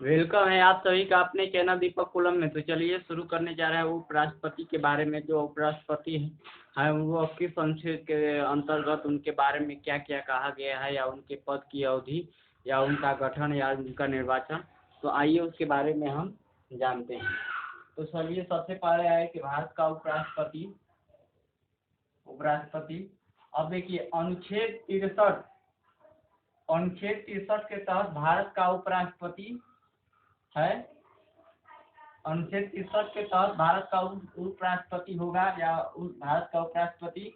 Welcome है आप सभी का अपने चैनल दीपक कुलम में। तो चलिए शुरू करने जा रहे हैं उपराष्ट्रपति के बारे में। जो उपराष्ट्रपति हैं वो किस अनुच्छेद के अंतर्गत उनके बारे में क्या क्या कहा गया है, या उनके पद की अवधि, या उनका गठन, या उनका निर्वाचन। तो आइए उसके बारे में हम जानते हैं। तो चलिए सबसे पहले है कि भारत का उपराष्ट्रपति अब देखिए अनुच्छेद 63 के तहत भारत का उपराष्ट्रपति है। अनुच्छेद 63 के तहत भारत का उपराष्ट्रपति होगा, या भारत का उपराष्ट्रपति।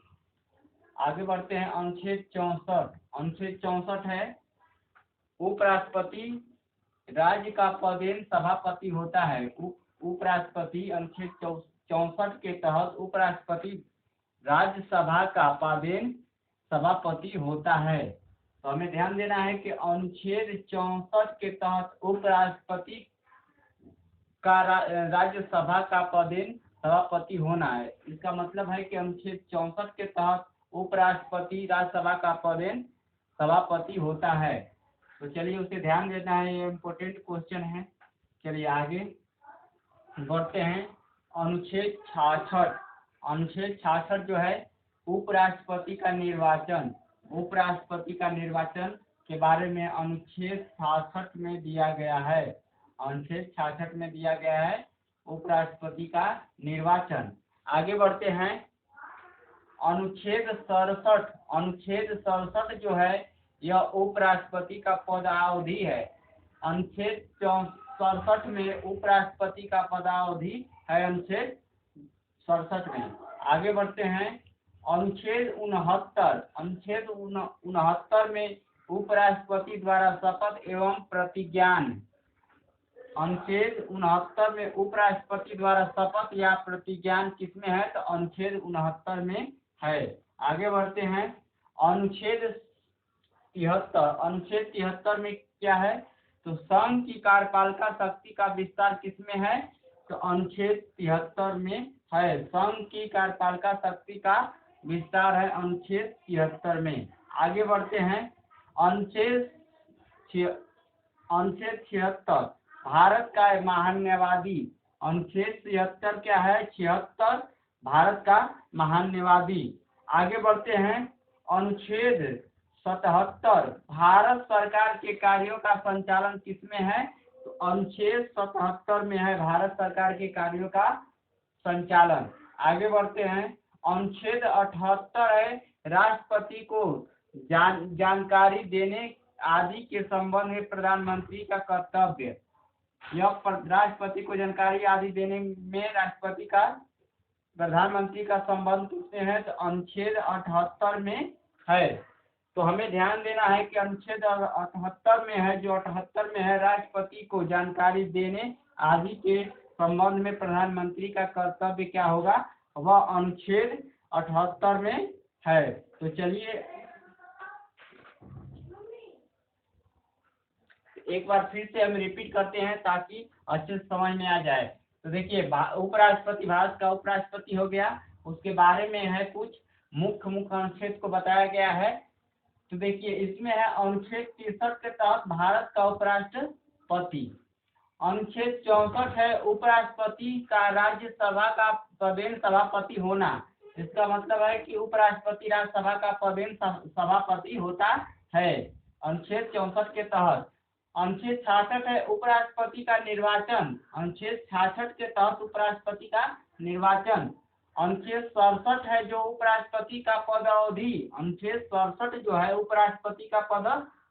आगे बढ़ते हैं अनुच्छेद 64 है उपराष्ट्रपति राज्य का पदेन सभापति होता है। उपराष्ट्रपति अनुच्छेद 64 के तहत उपराष्ट्रपति राज्यसभा का पदेन सभापति होता है। तो हमें ध्यान देना है कि अनुच्छेद 64 के तहत उपराष्ट्रपति का राज्यसभा का पदेन सभापति होना है। इसका मतलब है कि अनुच्छेद 64 के तहत उपराष्ट्रपति राज्यसभा का पदेन सभापति होता है। तो चलिए उसे ध्यान देना है, ये इम्पोर्टेंट क्वेश्चन है। चलिए आगे बढ़ते हैं। अनुच्छेद 66 जो है उपराष्ट्रपति का निर्वाचन के बारे में अनुच्छेद 66 में दिया गया है। अनुच्छेद 66 में दिया गया है उपराष्ट्रपति का निर्वाचन। आगे बढ़ते हैं अनुच्छेद 67 जो है यह उपराष्ट्रपति का पदावधि है। अनुच्छेद 67 में उपराष्ट्रपति का पदावधि है, अनुच्छेद 67 में। आगे बढ़ते हैं अनुच्छेद 69 में उपराष्ट्रपति द्वारा शपथ एवं प्रतिज्ञान। अनुच्छेद 69 में उपराष्ट्रपति द्वारा शपथ या प्रतिज्ञान किसमें है? तो अनुच्छेद 69 में है। आगे बढ़ते हैं अनुच्छेद 73 में क्या है? तो संघ की कार्यपालिका शक्ति का विस्तार किसमें है? तो अनुच्छेद 73 में है। संघ की कार्यपालिका शक्ति का विस्तार है अनुच्छेद 73 में। आगे बढ़ते हैं अनुच्छेद 76 भारत का महान्यवादी। अनुच्छेद 76 क्या है? 76 भारत का महान्यवादी। आगे बढ़ते हैं अनुच्छेद 77 भारत सरकार के कार्यों का संचालन किसमें है? तो अनुच्छेद 77 में है भारत सरकार के कार्यों का संचालन। आगे बढ़ते हैं अनुच्छेद 78 है राष्ट्रपति को जानकारी देने आदि के संबंध में प्रधानमंत्री का कर्तव्य। यह राष्ट्रपति को जानकारी आदि देने में राष्ट्रपति का प्रधानमंत्री का संबंध किसमें है? तो अनुच्छेद 78 में है। तो हमें ध्यान देना है कि अनुच्छेद 78 में है, जो 78 में है राष्ट्रपति को जानकारी देने आदि के संबंध में प्रधानमंत्री का कर्तव्य क्या होगा? वह अनुच्छेद 78 में है। तो चलिए एक बार फिर से हम रिपीट करते हैं ताकि अच्छे से समझ में आ जाए। तो देखिए उपराष्ट्रपति भारत का उपराष्ट्रपति हो गया, उसके बारे में है कुछ मुख्य अनुच्छेद को बताया गया है। तो देखिए इसमें है अनुच्छेद 63 के तहत भारत का उपराष्ट्रपति। अनुच्छेद 64 है उपराष्ट्रपति का राज्यसभा का पदेन सभापति होना। इसका मतलब है कि उपराष्ट्रपति राज्यसभा का पदेन सभापति होता है अनुच्छेद 64 के तहत। अनुच्छेद 66 है उपराष्ट्रपति का निर्वाचन। अनुच्छेद 66 के तहत उपराष्ट्रपति का निर्वाचन। अनुच्छेद 67 है जो उपराष्ट्रपति का पद अवधि। अनुच्छेद 67 जो है उपराष्ट्रपति का पद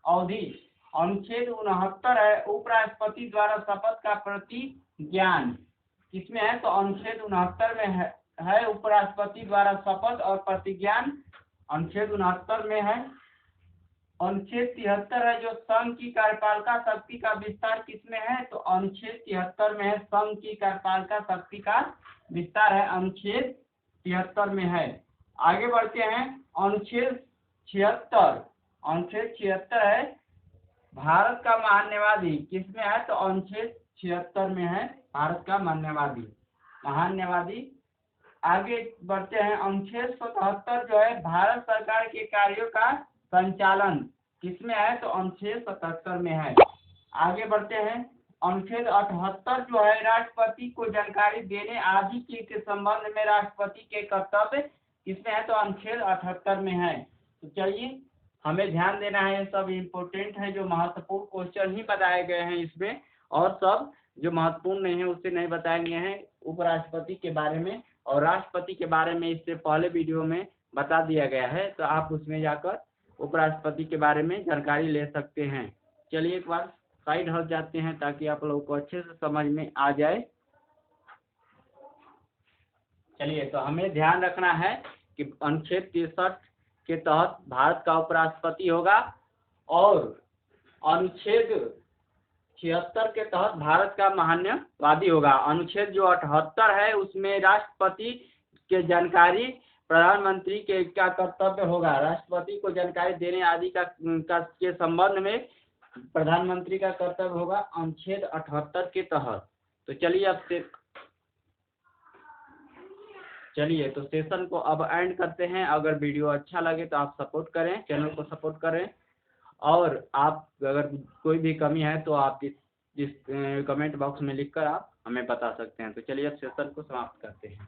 अवधि। अनुच्छेद 69 है उपराष्ट्रपति द्वारा शपथ का प्रतिज्ञान। किसमें है? तो अनुच्छेद 69 में है उपराष्ट्रपति द्वारा शपथ और प्रतिज्ञान अनुच्छेद 69 में है। अनुच्छेद 73 है जो संघ की कार्यपालिका शक्ति का विस्तार किसमें है? तो अनुच्छेद 73 में है। संघ की कार्यपालिका शक्ति का विस्तार है अनुच्छेद 73 में है। आगे बढ़ते हैं अनुच्छेद 76 है भारत का महान्यवादी। किसमें है? तो अनुच्छेद 76 में है भारत का महान्यवादी। आगे बढ़ते हैं अनुच्छेद 77 जो है भारत सरकार के कार्यों का संचालन। किस में है? तो अनुच्छेद 77 में है। आगे बढ़ते हैं। अनुच्छेद 78 जो है, राष्ट्रपति को जानकारी देने आदि के संबंध में राष्ट्रपति के कर्तव्य किसमें है? तो अनुच्छेद 78 में है। तो चलिए, हमें ध्यान देना है, ये सब इम्पोर्टेंट है, जो महत्वपूर्ण क्वेश्चन ही बताए गए हैं इसमें, और सब जो महत्वपूर्ण नहीं है उससे नहीं बताए गए हैं। उपराष्ट्रपति के बारे में और राष्ट्रपति के बारे में इससे पहले वीडियो में बता दिया गया है, तो आप उसमें जाकर उपराष्ट्रपति के बारे में जानकारी ले सकते हैं। चलिए एक बार साइड हट जाते हैं ताकि आप लोगों को अच्छे से समझ में आ जाए। चलिए, तो हमें ध्यान रखना है कि अनुच्छेद 63 के तहत भारत का उपराष्ट्रपति होगा, और अनुच्छेद 76 के तहत भारत का महान्यवादी होगा। अनुच्छेद जो 78 है उसमें राष्ट्रपति के जानकारी प्रधानमंत्री के क्या कर्तव्य होगा, राष्ट्रपति को जानकारी देने आदि का के संबंध में प्रधानमंत्री का कर्तव्य होगा अनुच्छेद 78 के तहत। तो चलिए तो सेशन को अब एंड करते हैं। अगर वीडियो अच्छा लगे तो आप सपोर्ट करें, चैनल को सपोर्ट करें, और आप अगर कोई भी कमी है तो आप इस कमेंट बॉक्स में लिखकर आप हमें बता सकते हैं। तो चलिए अब सेशन को समाप्त करते हैं।